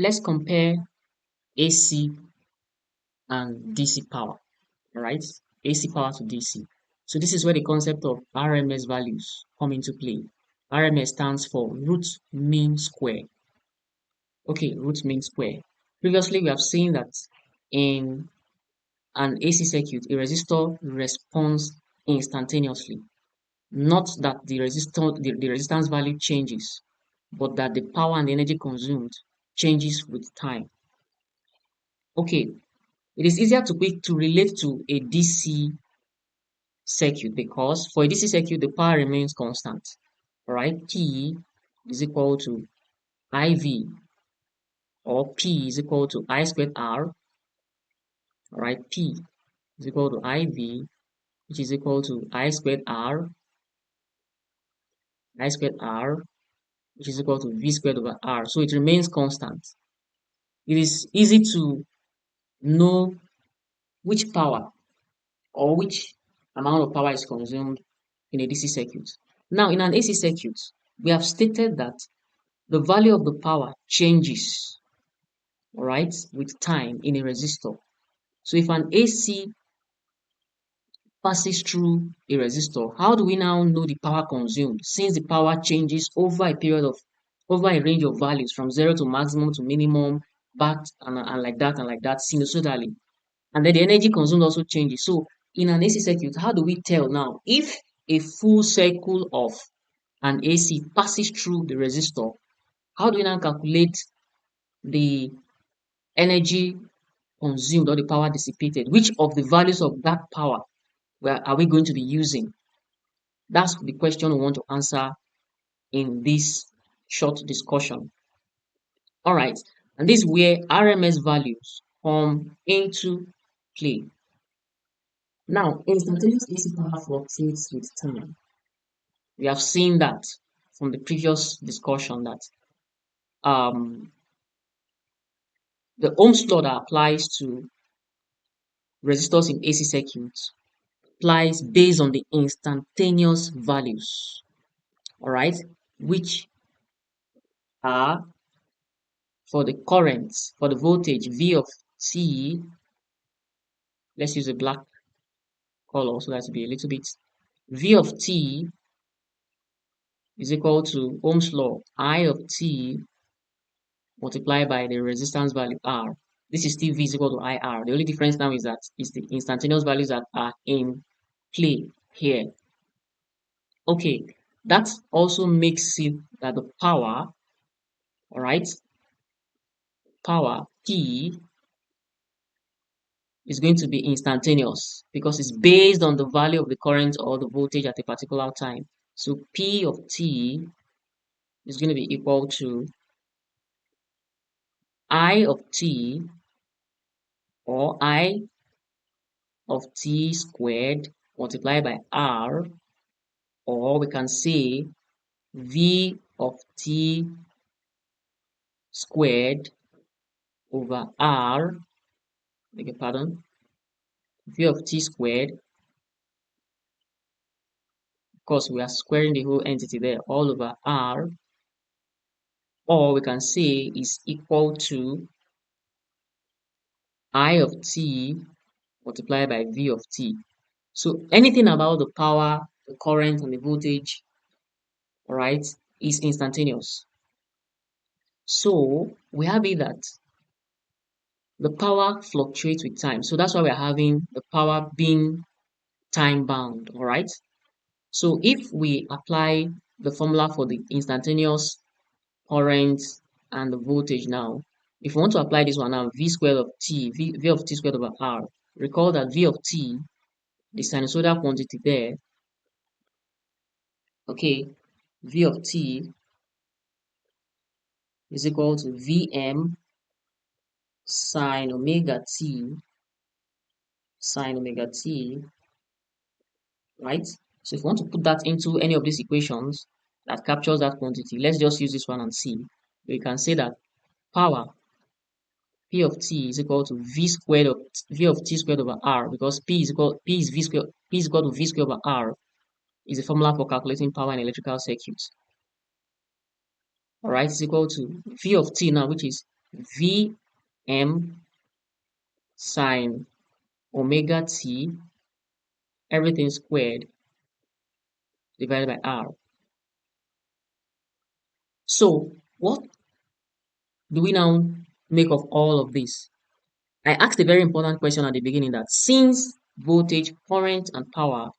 let's compare AC and DC power, all right? AC power to DC. So this is where the concept of RMS values come into play. RMS stands for root mean square. Okay, root mean square. Previously, we have seen that in an AC circuit, a resistor responds instantaneously. Not that the resistance value changes, but that the power and the energy consumed changes with time. Okay, it is easier to relate to a DC circuit because for a DC circuit, the power remains constant. All right, P is equal to IV, or P is equal to I squared R. All right, P is equal to IV, which is equal to I squared R, which is equal to V squared over R. So it remains constant. It is easy to know which power or which amount of power is consumed in a DC circuit. Now, in an AC circuit, we have stated that the value of the power changes, all right, with time in a resistor. So if an AC passes through a resistor, how do we now know the power consumed since the power changes over a range of values from 0 to maximum to minimum, back and like that sinusoidally? And then the energy consumed also changes. So in an AC circuit, how do we tell now if a full circle of an AC passes through the resistor? How do we now calculate the energy consumed or the power dissipated? Which of the values of that power are we going to be using? That's the question we want to answer in this short discussion. All right, and this is where RMS values come into play. Now, instantaneous AC power fluctuates with time. We have seen that from the previous discussion that um, the Ohm's law that applies to resistors in AC circuits applies based on the instantaneous values, all right, which are for the current, for the voltage V of T. Let's use a black color so that to be a little bit. V of T is equal to Ohm's law I of T multiplied by the resistance value R. This is still V is equal to IR. The only difference now is that it's the instantaneous values that are in play here. Okay, that also makes it that the power, all right, power P is going to be instantaneous because it's based on the value of the current or the voltage at a particular time. So P of T is going to be equal to I of T, or I of T squared multiplied by R, or we can say V of T squared over R, beg your pardon, V of T squared, of course we are squaring the whole entity there, all over R, or we can say is equal to I of T multiplied by V of T. So anything about the power, the current, and the voltage, all right, is instantaneous. So we have it that the power fluctuates with time. So that's why we're having the power being time bound, all right? So if we apply the formula for the instantaneous current and the voltage now, if we want to apply this one now, V squared of T, V of T squared over R, recall that V of T, the sinusoidal quantity there, okay, V of T is equal to Vm sine omega T, right? So if you want to put that into any of these equations that captures that quantity, let's just use this one and see. We can say that power P of T is equal to V of T squared over R, because P is equal to V squared over R is a formula for calculating power in electrical circuits. All right, it's equal to V of T now, which is Vm sine omega t, everything squared, divided by r. So what do we now make of all of this? I asked a very important question at the beginning, that since voltage, current, and power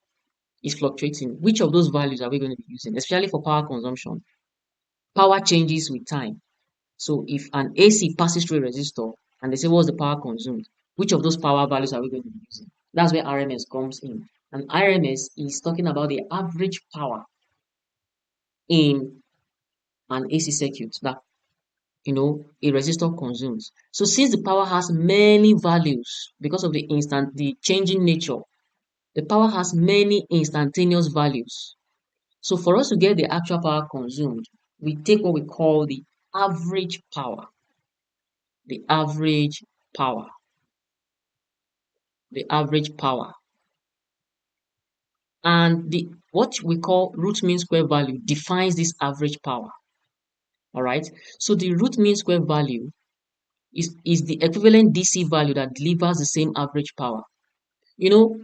is fluctuating, which of those values are we going to be using, especially for power consumption? Power changes with time. So if an AC passes through a resistor and they say what's the power consumed, which of those power values are we going to be using? That's where RMS comes in. And RMS is talking about the average power in an AC circuit that a resistor consumes. So since the power has many values because of the changing nature, the power has many instantaneous values. So for us to get the actual power consumed, we take what we call the average power. The average power. The average power. And the what we call root mean square value defines this average power. All right. So the root mean square value is the equivalent DC value that delivers the same average power. You know,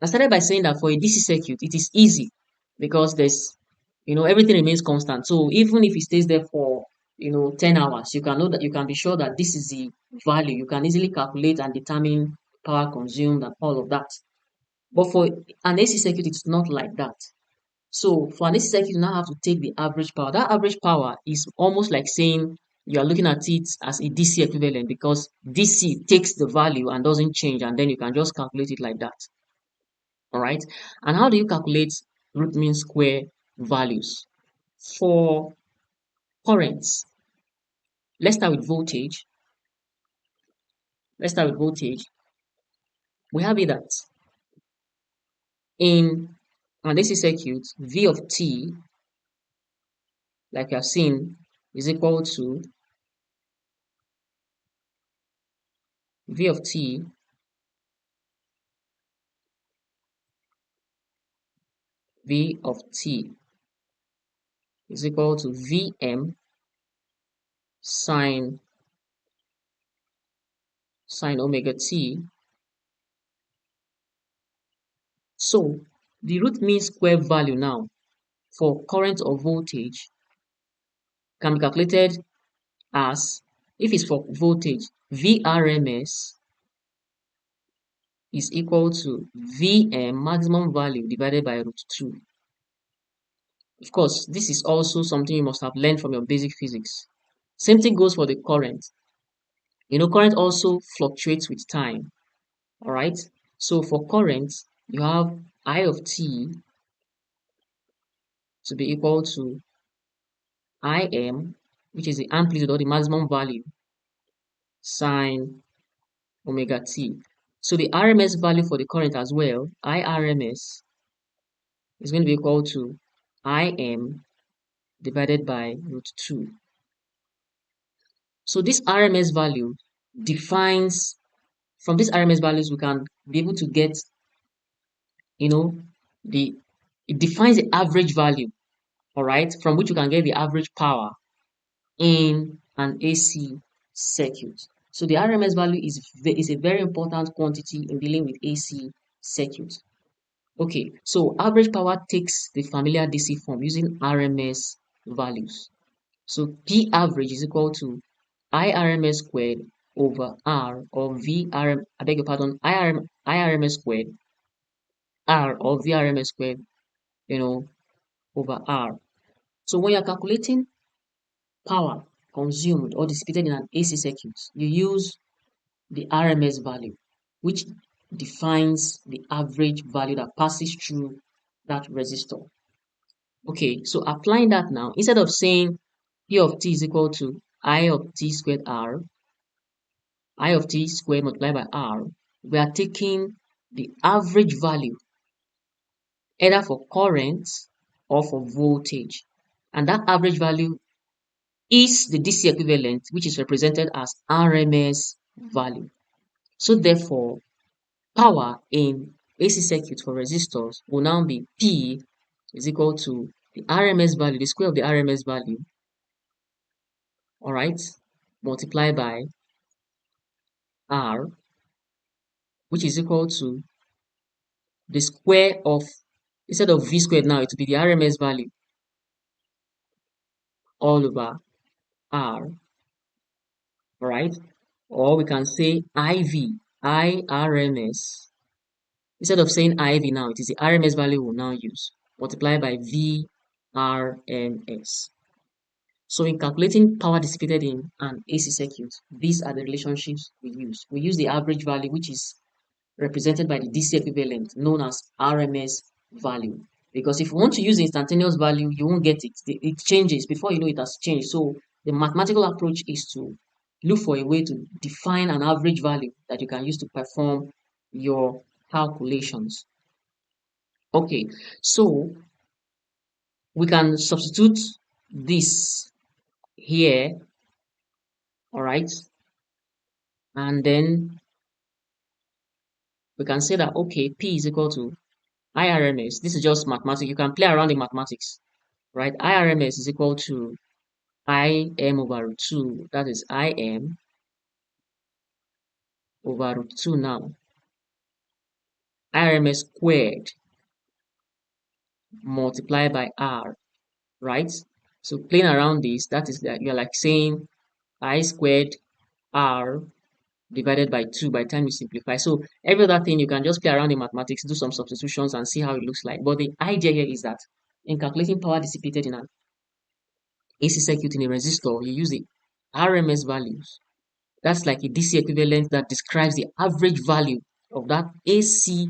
I started by saying that for a DC circuit, it is easy because everything remains constant. So even if it stays there for, 10 hours, you can know that you can be sure that this is the value. You can easily calculate and determine power consumed and all of that. But for an AC circuit, it's not like that. So for an AC circuit, you now have to take the average power. That average power is almost like saying you are looking at it as a DC equivalent, because DC takes the value and doesn't change, and then you can just calculate it like that. All right. And how do you calculate root mean square values? For currents, let's start with voltage. Let's start with voltage. We have it that in an AC circuit, V of t, like we have seen, is equal to V of t V of t is equal to Vm sine omega t. So the root mean square value now for current or voltage can be calculated as, if it's for voltage, Vrms is equal to Vm maximum value divided by root 2. Of course, this is also something you must have learned from your basic physics. Same thing goes for the current. Current also fluctuates with time. All right. So for current, you have I of t to be equal to Im, which is the amplitude or the maximum value, sine omega t. So the RMS value for the current as well, IRMS, is going to be equal to Im divided by root 2. So this RMS value defines, from these RMS values, we can be able to get, the it defines the average value, all right, from which you can get the average power in an AC circuit. So the RMS value is a very important quantity in dealing with AC circuits. Okay, so average power takes the familiar DC form using RMS values. So P average is equal to IRMS squared over R, or VRM, I beg your pardon, IRMS squared R, or VRMS squared, over R. So when you're calculating power consumed or dissipated in an AC circuit, you use the RMS value, which defines the average value that passes through that resistor. Okay, so applying that now, instead of saying P of t is equal to I of t squared R, I of t squared multiplied by R, we are taking the average value either for current or for voltage. And that average value is the DC equivalent, which is represented as RMS value. So therefore, power in AC circuits for resistors will now be P is equal to the RMS value, the square of the RMS value, all right, multiplied by R, which is equal to the square of, instead of V squared now, it will be the RMS value all over R, right? Or we can say IV, IRMS. Instead of saying IV now, it is the RMS value we'll now use, multiplied by VRMS. So in calculating power dissipated in an AC circuit, these are the relationships we use. We use the average value, which is represented by the DC equivalent, known as RMS value. Because if you want to use the instantaneous value, you won't get it. It changes. Before you know it has changed. So the mathematical approach is to look for a way to define an average value that you can use to perform your calculations. Okay, so we can substitute this here, all right, and then we can say that, okay, P is equal to IRMS. This is just mathematics. You can play around the mathematics, right? IRMS is equal to IM over root 2. That is IM over root 2 now. IRMS squared multiplied by R, right? So playing around this, that is that you're like saying I squared R divided by 2 by the time you simplify. So every other thing, you can just play around the mathematics, do some substitutions and see how it looks like. But the idea here is that in calculating power dissipated in an AC circuit in a resistor, you use the RMS values. That's like a DC equivalent that describes the average value of that AC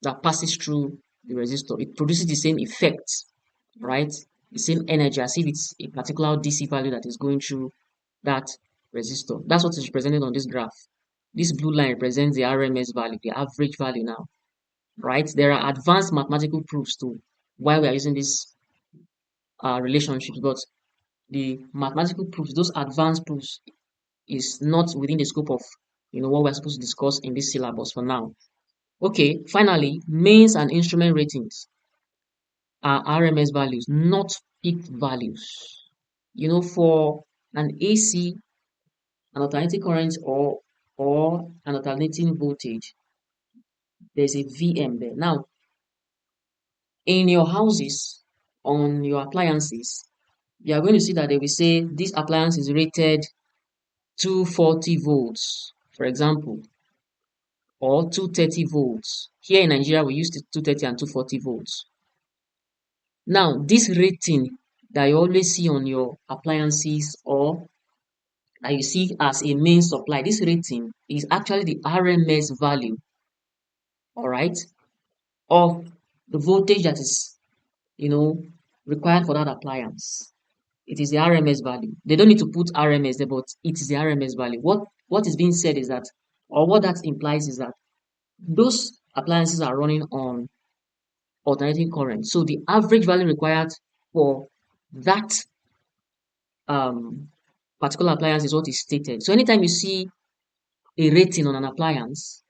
that passes through the resistor. It produces the same effect, right? The same energy as if it's a particular DC value that is going through that resistor. That's what is represented on this graph. This blue line represents the RMS value, the average value now, right? There are advanced mathematical proofs to why we are using these relationships, but the mathematical proofs, those advanced proofs, is not within the scope of what we're supposed to discuss in this syllabus for now. Okay, finally, mains and instrument ratings are RMS values, not peak values. For an AC, an alternating current or an alternating voltage, there's a VM there. Now, in your houses, on your appliances, you are going to see that they will say this appliance is rated 240 volts, for example, or 230 volts. Here in Nigeria, we use 230 and 240 volts. Now, this rating that you always see on your appliances or that you see as a main supply, this rating is actually the RMS value, all right, of the voltage that is, required for that appliance. It is the RMS value. They don't need to put RMS there, but it is the RMS value. What is being said is that, or what that implies is that those appliances are running on alternating current. So the average value required for that particular appliance is what is stated. So anytime you see a rating on an appliance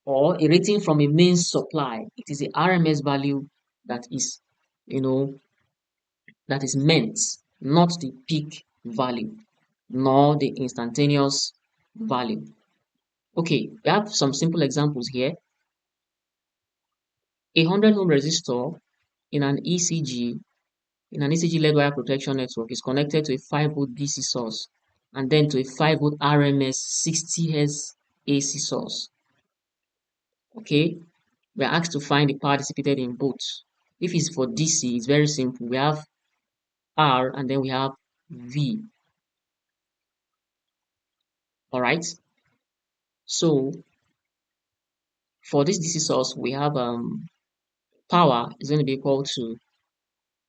or a rating from a main supply, it is the RMS value that is, that is meant, not the peak value, nor the instantaneous value. Okay, we have some simple examples here. A 100 ohm resistor in an ECG, in an ECG led wire protection network, is connected to a 5-volt DC source and then to a 5-volt RMS 60 Hz AC source. Okay, we are asked to find the power dissipated in both. If it's for DC, it's very simple. We have R and then we have V. All right. So for this DC source, we have power is going to be equal to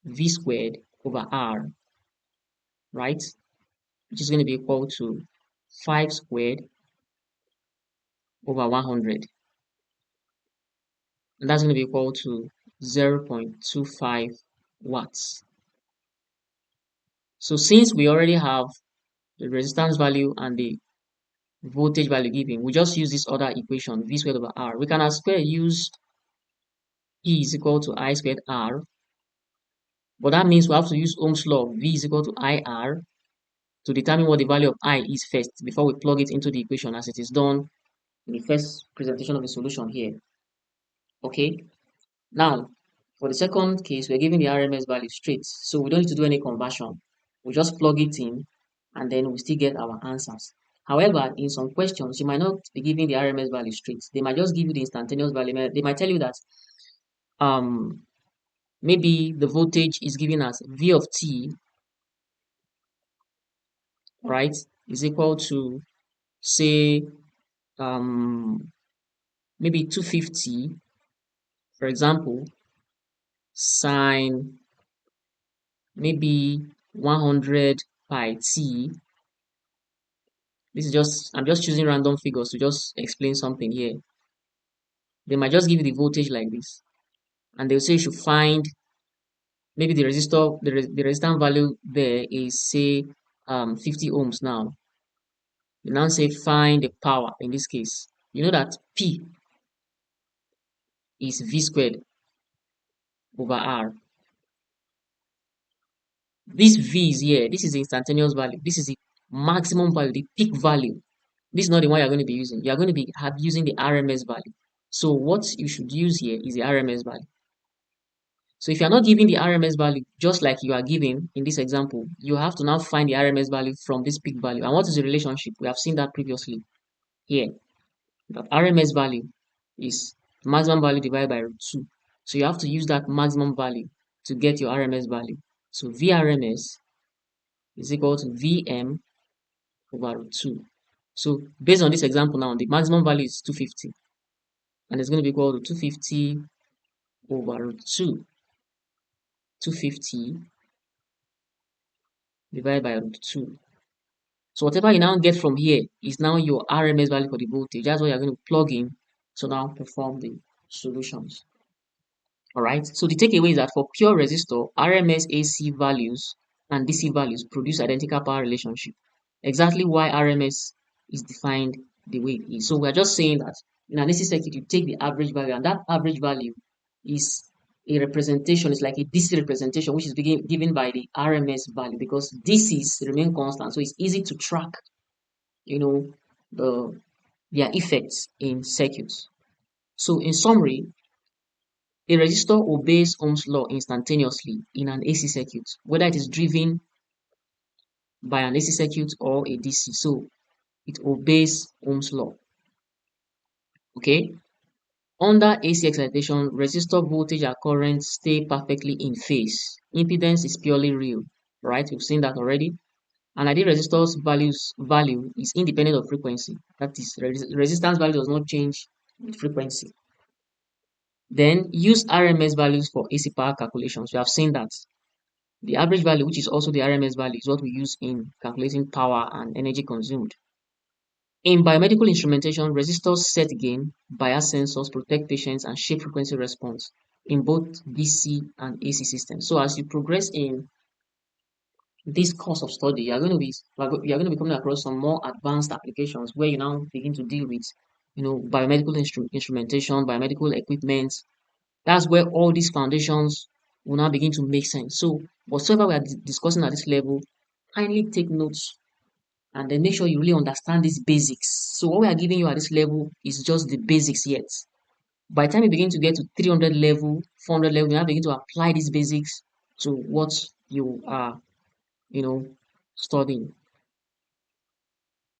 V squared over R, right? Which is going to be equal to 5 squared over 100. And that's going to be equal to 0.25 watts. So since we already have the resistance value and the voltage value given, we just use this other equation, V squared over R. We can as well use E is equal to I squared R, but that means we have to use Ohm's law, V is equal to IR, to determine what the value of I is first before we plug it into the equation as it is done in the first presentation of the solution here. Okay. Now, for the second case, we're giving the RMS value straight. So we don't need to do any conversion. We just plug it in and then we still get our answers. However, in some questions, you might not be giving the RMS value straight. They might just give you the instantaneous value. They might tell you that um, maybe the voltage is given as V of t, right, is equal to, say, um, maybe 250, for example, sine maybe 100 pi t. This is just, I'm just choosing random figures to just explain something here. They might just give you the voltage like this. And they'll say you should find maybe the resistor, the resistance value there is, say, 50 ohms now. You now say find the power in this case. You know that P is V squared over R. This V is here. This is the instantaneous value. This is the maximum value, the peak value. This is not the one you're going to be using. You're going to be using the RMS value. So what you should use here is the RMS value. So if you're not giving the RMS value just like you are giving in this example, you have to now find the RMS value from this peak value. And what is the relationship? We have seen that previously here. That RMS value is maximum value divided by root 2. So you have to use that maximum value to get your RMS value. So VRMS is equal to VM over root 2. So based on this example now, the maximum value is 250. And it's going to be equal to 250 over root 2. 250 divided by root 2. So whatever you now get from here is now your RMS value for the voltage. That's what you're going to plug in to now perform the solutions. Alright, so the takeaway is that for pure resistor, RMS AC values and DC values produce identical power relationship. Exactly why RMS is defined the way it is. So we're just saying that in an AC circuit, you take the average value, and that average value is a representation, it's like a DC representation, which is given by the RMS value, because DCs remain constant, so it's easy to track, you know, their effects in circuits. So in summary, a resistor obeys Ohm's law instantaneously in an AC circuit, whether it is driven by an AC circuit or a DC. So it obeys Ohm's law. Okay. Under AC excitation, resistor voltage and current stay perfectly in phase. Impedance is purely real, right? We've seen that already. And ideal resistor's value is independent of frequency. That is, resistance value does not change with frequency. Then use RMS values for AC power calculations. We have seen that. The average value, which is also the RMS value, is what we use in calculating power and energy consumed. In biomedical instrumentation, resistors set gain, bias sensors, protect patients, and shape frequency response in both DC and AC systems. So as you progress in this course of study, you're going to be coming across some more advanced applications where you now begin to deal with, biomedical instrumentation, biomedical equipment. That's where all these foundations will now begin to make sense. So whatsoever we are discussing at this level, kindly take notes and then make sure you really understand these basics. So what we are giving you at this level is just the basics yet. By the time you begin to get to 300 level, 400 level, you now begin to apply these basics to what you are, studying.